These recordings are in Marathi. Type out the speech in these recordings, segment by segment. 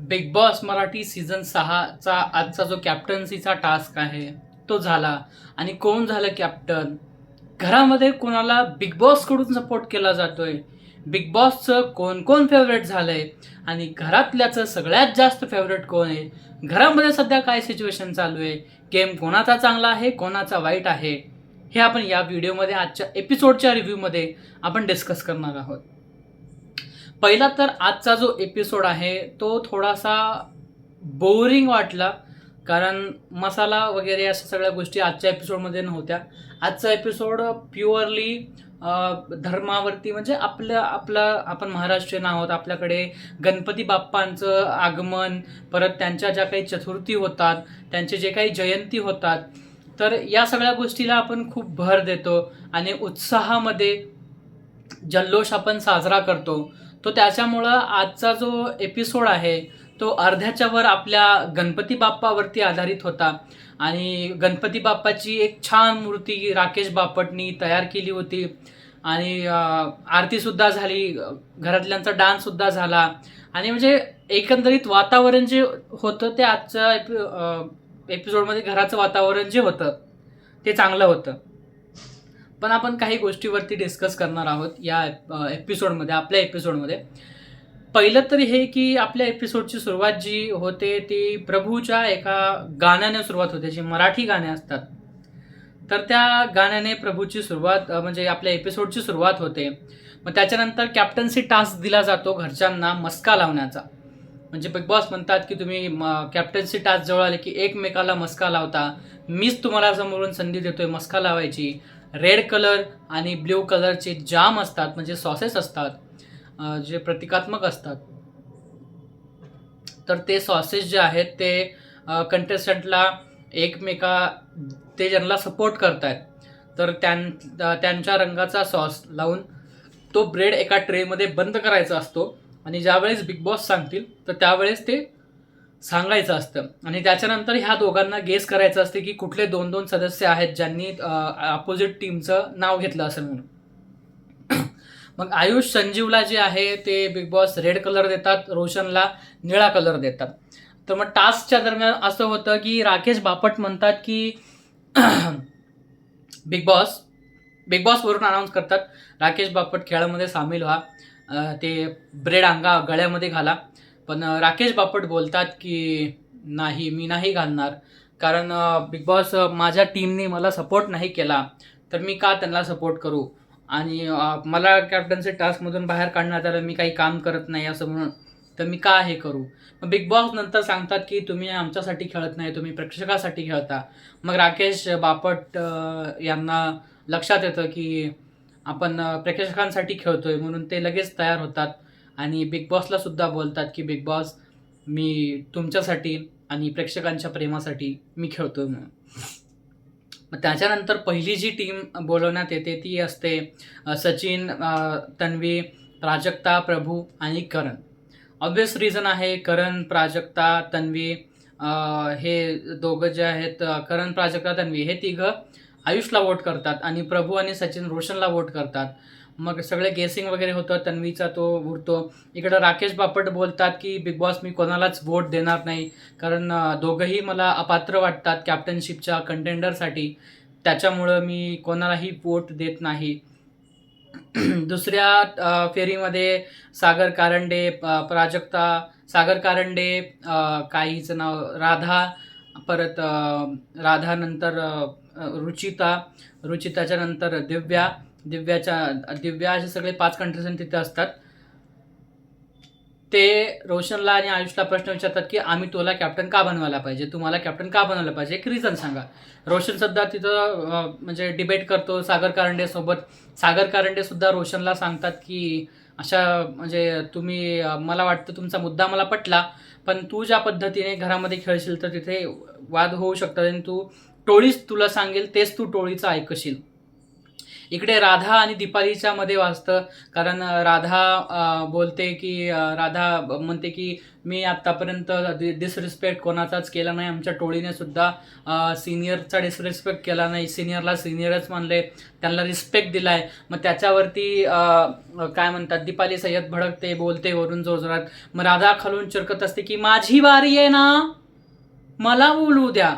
बिग बॉस मराठी सीझन 6चा आजचा जो कॅप्टन्सीचा टास्क आहे तो झाला. आणि कोण झालं कॅप्टन? घरामध्ये कोणाला बिग बॉसकडून सपोर्ट केला जातोय? बिग बॉसचं कोण कोण फेवरेट झालंय? आणि घरातल्याचं सगळ्यात जास्त फेवरेट कोण आहे? घरामध्ये सध्या काय सिच्युएशन चालू आहे? गेम कोणाचा चांगला आहे, कोणाचा वाईट आहे, हे आपण या व्हिडिओमध्ये आजच्या एपिसोडच्या रिव्ह्यूमध्ये आपण डिस्कस करणार आहोत. पहिला तर आजचा जो एपिसोड आहे तो थोडासा बोरिंग वाटला, कारण मसाला वगैरे अशा सगळ्या गोष्टी आजच्या एपिसोडमध्ये नव्हत्या. आजचा एपिसोड प्युअरली धर्मावरती, म्हणजे आपण महाराष्ट्रीयन आहोत, आपल्याकडे गणपती बाप्पांचं आगमन, परत त्यांच्या ज्या काही चतुर्थी होतात, त्यांचे जे काही जयंती होतात, तर या सगळ्या गोष्टीला आपण खूप भर देतो आणि उत्साहामध्ये जल्लोष आपण साजरा करतो. तो त्याच्यामुळं आजचा जो एपिसोड आहे तो अर्ध्याच्या वर आपल्या गणपती बाप्पावरती आधारित होता. आणि गणपती बाप्पाची एक छान मूर्ती राकेश बापटनी तयार केली होती आणि आरतीसुद्धा झाली, घरातल्यांचा डान्ससुद्धा झाला. आणि म्हणजे एकंदरीत वातावरण जे होतं ते आजच्या एपिसोडमध्ये घराचं वातावरण जे होतं ते चांगलं होतं. पण आपण काही गोष्टीवरती डिस्कस करणार आहोत या एपिसोडमध्ये, आपल्या एपिसोडमध्ये. पहिलं तर हे की आपल्या एपिसोडची सुरुवात जी होते ती प्रभूच्या एका गाण्याने सुरुवात होते, जे मराठी गाणे असतात. तर त्या गाण्याने प्रभूची सुरुवात, म्हणजे आपल्या एपिसोडची सुरुवात होते. मग त्याच्यानंतर कॅप्टन्सी टास्क दिला जातो घरच्यांना मस्का लावण्याचा. म्हणजे बिग बॉस म्हणतात की तुम्ही कॅप्टन्सी टास्क जवळ आले की एकमेकाला मस्का लावता. मीच तुम्हाला समोरून संधी देतोय मस्का लावायची. रेड कलर आणि ब्ल्यू कलरचे जाम असतात, म्हणजे सॉसेस असतात, जे प्रतिकात्मक असतात. तर ते सॉसेस जे आहेत ते कंटेस्टंटला ते ज्यांना सपोर्ट करतायत तर त्यांच्या रंगाचा सॉस लावून तो ब्रेड एका ट्रेमध्ये बंद करायचा असतो. आणि ज्यावेळेस बिग बॉस सांगतील तर त्यावेळेस ते सांगायचं असतं. आणि त्याच्यानंतर ह्या दोघांना गेस करायचं असते की कुठले 2-2 सदस्य आहेत ज्यांनी अपोजिट टीमचं नाव घेतलं असेल म्हणून. मग आयुष संजीवला जे आहे ते बिग बॉस रेड कलर देतात, रोशनला निळा कलर देतात. तर मग टास्कच्या दरम्यान असं होतं की राकेश बापट म्हणतात की बिग बॉस वरून अनाऊन्स करतात, राकेश बापट खेळामध्ये सामील व्हा, ते ब्रेड गळ्यामध्ये घाला. पण राकेश बापट बोलतात की नाही, मी नाही घालणार, कारण बिग बॉस माझ्या टीमने मला सपोर्ट नाही केला तर मी का त्यांना सपोर्ट करू, आणि मला कॅप्टन्सी टास्कमधून बाहेर काढण्यात आलं, मी काही काम करत नाही असं म्हणून, तर मी का हे करू. मग बिग बॉस नंतर सांगतात की तुम्ही आमच्यासाठी खेळत नाही, तुम्ही प्रेक्षकासाठी खेळता. मग राकेश बापट यांना लक्षात येतं की आपण प्रेक्षकांसाठी खेळतोय, म्हणून ते लगेच तयार होतात आणि बिग बॉसला सुद्धा बोलतात की बिग बॉस, मी तुमच्यासाठी आणि प्रेक्षकांच्या प्रेमासाठी मी खेळतोय म्हणून. मग त्याच्यानंतर पहिली जी टीम बोलवण्यात येते ती असते सचिन, तन्वी, प्राजक्ता, प्रभू आणि करण. ऑब्वियस रिझन आहे, करण, प्राजक्ता, तन्वी हे दोघं जे आहेत, करण, प्राजक्ता, तन्वी हे तिघं आयुषला वोट करतात आणि प्रभू आणि सचिन रोशनला वोट करतात. मग सगळे गेसिंग वगैरे होतं, तन्वीचा तो उरतो. इकडं राकेश बापट बोलतात की बिग बॉस, मी कोणालाच वोट देणार नाही, कारण दोघंही मला अपात्र वाटतात कॅप्टनशिपच्या कंटेंडरसाठी, त्याच्यामुळं मी कोणालाही वोट देत नाही. दुसऱ्या फेरीमध्ये सागर कारंडे, सागर कारंडे, काहीचं नाव राधा, परत राधानंतर रुचिताच्या नंतर दिव्या असे सगळे 5 कंटेस्टंट तिथे असतात. ते रोशनला आणि आयुषला प्रश्न विचारतात की आम्ही तुला कॅप्टन का बनवायला पाहिजे, तुम्हाला कॅप्टन का बनवलं पाहिजे, एक रिझन सांगा. रोशन सुद्धा तिथं म्हणजे डिबेट करतो सागर कारंडे सोबत. सागर कारंडे सुद्धा रोशनला सांगतात की अशा, म्हणजे तुम्ही, मला वाटतं तुमचा मुद्दा मला पटला, पण तू ज्या पद्धतीने घरामध्ये खेळशील तर तिथे वाद होऊ शकतात आणि तू टोळीच तुला सांगेल तेच तू टोळीचं ऐकशील. इकडे राधा आणि दीपालीच्या मध्ये वाचतं, कारण राधा बोलते की राधा म्हणते की मी आत्तापर्यंत डिसरिस्पेक्ट कोणाचाच केला नाही, आमच्या टोळीने सुद्धा सिनियरचा डिसरिस्पेक्ट केला नाही, सिनियरला सिनियरच मानले, त्यांना रिस्पेक्ट दिलाय. मग त्याच्यावरती काय म्हणतात, दीपाली सय्यद भडकते, बोलते वरून जोरजोरात. मग राधा खालून चिरकत असते की माझी बारी आहे ना, मला बोलू द्या.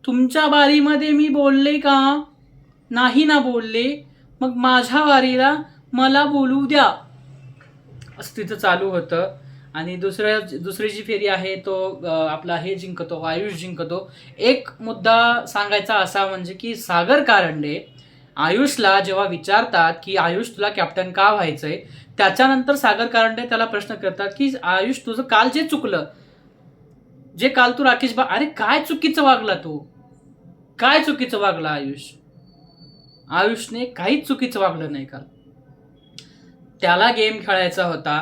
तुमच्या बारीमध्ये मी बोलले का? नाही ना बोलले, मग माझ्या बारीला मला बोलू द्या, असं तिथं चालू होतं. आणि दुसरी जी फेरी आहे तो आपला हे जिंकतो, आयुष जिंकतो. एक मुद्दा सांगायचा असा म्हणजे की सागर कारंडे आयुषला जेव्हा विचारतात की आयुष तुला कॅप्टन का व्हायचंय, त्याच्यानंतर सागर कारंडे त्याला प्रश्न करतात की आयुष तुझं काल जे चुकलं, जे काल तू राकेश अरे काय चुकीचं वागला तू, काय चुकीचं वागला आयुषने काहीच चुकीचं वागलं नाही काल. त्याला गेम खेळायचा होता,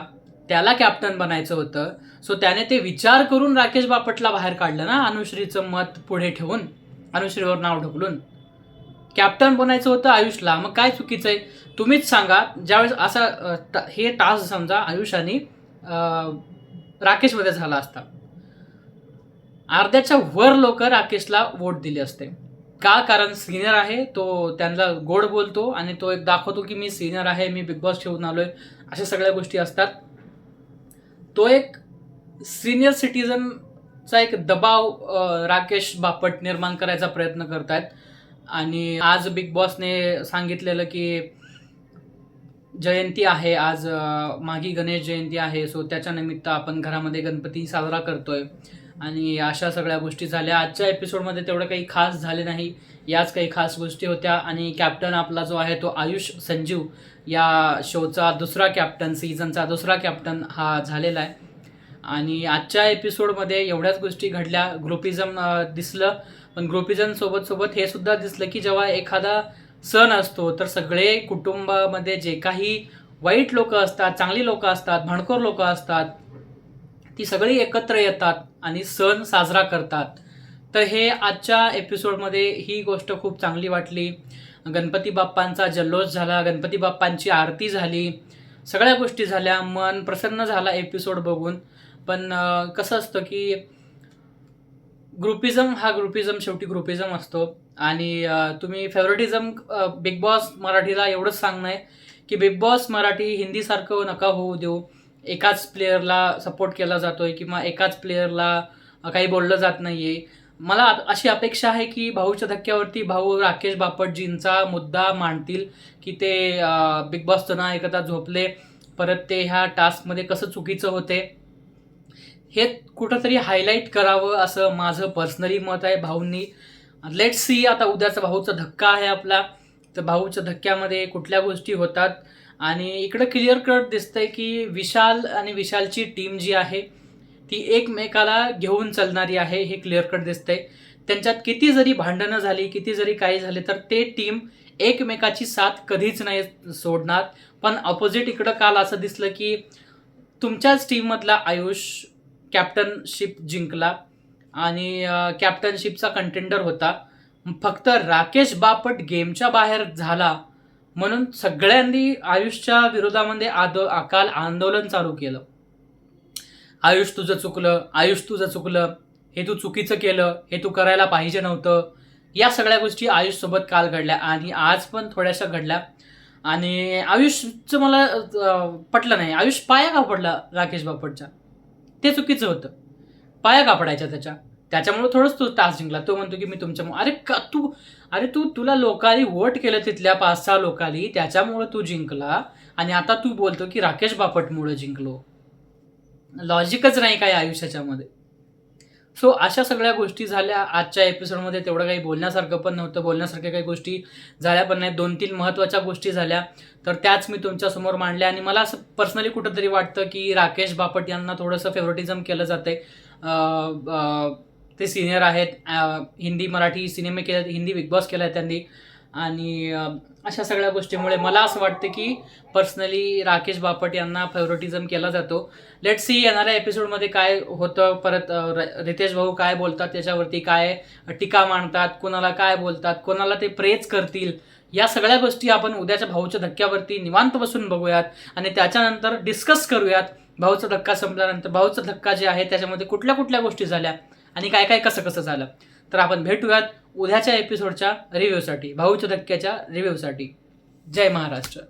त्याला कॅप्टन बनायचं होतं. सो त्याने ते विचार करून राकेश बापटला बाहेर काढलं ना, अनुश्रीचं मत पुढे ठेवून, अनुश्रीवर नाव ढकलून. कॅप्टन बनायचं होतं आयुषला, मग काय चुकीचं आहे तुम्हीच सांगा. ज्यावेळेस असा हे टास्क समजा आयुष आणि राकेशमध्ये झाला असता, अर्ध्याच्या वर लोक राकेशला वोट दिले असते. का? कारण सिनियर आहे तो, त्यांना गोड बोलतो आणि तो एक दाखवतो की मी सिनियर आहे, मी बिग बॉस ठेवून आलोय, अशा सगळ्या गोष्टी असतात. तो एक सिनियर सिटीजनचा एक दबाव राकेश बापट निर्माण करायचा प्रयत्न करतायत. आणि आज बिग बॉसने सांगितलेलं की जयंती आहे, आज माघी गणेश जयंती आहे, सो त्याच्या निमित्त आपण घरामध्ये गणपती साजरा करतोय. आणि अशा सगळ्या गोष्टी झाल्या. आजच्या एपिसोडमध्ये तेवढं काही खास झाले नाही, याच काही खास गोष्टी होत्या. आणि कॅप्टन आपला जो आहे तो आयुष संजीव या शोचा दुसरा कॅप्टन, सीझनचा दुसरा कॅप्टन हा झालेला आहे. आणि आजच्या एपिसोडमध्ये एवढ्याच गोष्टी घडल्या. ग्रुपिझम दिसलं, पण ग्रुपिझम सोबत हे सुद्धा दिसलं की जेव्हा एखादा सण असतो तर सगळे कुटुंबामध्ये जे काही वाईट लोक असतात, चांगली लोक असतात, भांडखोर लोक असतात, ती सगळी एकत्र येतात आणि सण साजरा करतात. तर हे आजच्या एपिसोडमध्ये ही गोष्ट खूप चांगली वाटली. गणपती बाप्पांचा जल्लोष झाला, गणपती बाप्पांची आरती झाली, सगळ्या गोष्टी झाल्या, मन प्रसन्न झाला एपिसोड बघून. पण कसं असतं की ग्रुपिझम शेवटी ग्रुपिझम असतो. आणि तुम्ही फेवरेटिझम बिग बॉस मराठीला एवढंच सांगणं आहे की बिग बॉस मराठी हिंदीसारखं नका होऊ देऊ. एकाच प्लेअरला सपोर्ट केला जातोय किंवा एकाच प्लेअरला काही बोललं जात नाहीये. मला अशी अपेक्षा आहे की भाऊच्या धक्क्यावरती भाऊ राकेश बापटजींचा मुद्दा मांडतील की ते बिग बॉसचं ना ऐकता झोपले, परत ते ह्या टास्कमध्ये कसं चुकीचं होते हे कुठंतरी हायलाईट करावं, असं माझं पर्सनली मत आहे. भाऊंनी लेट्स सी, आता उद्याचा भाऊचा धक्का आहे आपला, तर भाऊच्या धक्क्यामध्ये कुठल्या गोष्टी होतात. आणि इकडं क्लिअर कट दिसतंय की विशाल आणि विशालची टीम जी आहे ती एकमेकाला घेऊन चालणारी आहे, हे क्लिअर कट दिसतंय. त्यांच्यात किती जरी भांडणं झाली, किती जरी काही झाले, तर ते टीम एकमेकाची साथ कधीच नाही सोडणार. पण ऑपोजिट इकडं काल असं दिसलं की तुमच्याच टीममधला आयुष कॅप्टनशिप जिंकला आणि कॅप्टनशिपचा कंटेंडर होता. फक्त राकेश बापट गेमच्या बाहेर झाला म्हणून सगळ्यांनी आयुषच्या विरोधामध्ये काल आंदोलन चालू केलं. आयुष तुझं चुकलं, हे तू चुकीचं केलं, हे तू करायला पाहिजे नव्हतं. या सगळ्या गोष्टी आयुषसोबत काल घडल्या आणि आज पण थोड्याशा घडल्या. आणि आयुषचं मला पटलं नाही. आयुष पाया का पडला राकेश बापटचा, ते चुकीचं होतं. पाया का पडायच्या त्याच्यामुळे थोडंच तू टास्क जिंकला. तो म्हणतो की मी तुमच्यामुळे, तुला लोकांनी वोट केलं, तिथल्या 5-6 लोकांनी, त्याच्यामुळे तू जिंकला. आणि आता तू बोलतो की राकेश बापटमुळे जिंकलो. लॉजिकच नाही काय आयुष्याच्यामध्ये. सो अशा सगळ्या गोष्टी झाल्या आजच्या एपिसोडमध्ये. तेवढं काही बोलण्यासारखं पण नव्हतं, बोलण्यासारख्या काही गोष्टी झाल्या पण नाही. 2-3 महत्त्वाच्या गोष्टी झाल्या तर त्याच मी तुमच्यासमोर मांडल्या. आणि मला असं पर्सनली कुठंतरी वाटतं की राकेश बापट यांना थोडंसं फेवरेटिझम केलं जातंय. ते सिनियर आहेत, हिंदी मराठी सिनेमे केले, हिंदी बिग बॉस केला आहे त्यांनी. आणि अशा सगळ्या गोष्टीमुळे मला असं वाटतं की पर्सनली राकेश बापट यांना फेवरेटिझम केला जातो. लेट्स सी येणाऱ्या एपिसोडमध्ये काय होतं. परत रितेश भाऊ काय बोलतात, त्याच्यावरती काय टीका मांडतात, कोणाला काय बोलतात, कोणाला ते प्रेज करतील, या सगळ्या गोष्टी आपण उद्याच्या भाऊच्या धक्क्यावरती निवांत बसून बघूयात आणि त्याच्यानंतर डिस्कस करूयात. भाऊचा धक्का संपल्यानंतर भाऊचा धक्का जे आहे त्याच्यामध्ये कुठल्या कुठल्या गोष्टी झाल्या आणि काय काय कसं कसं झालं. तर आपण भेटूयात उद्याच्या एपिसोडच्या रिव्ह्यूसाठी, भाऊच्या धक्क्याच्या रिव्ह्यूसाठी. जय महाराष्ट्र.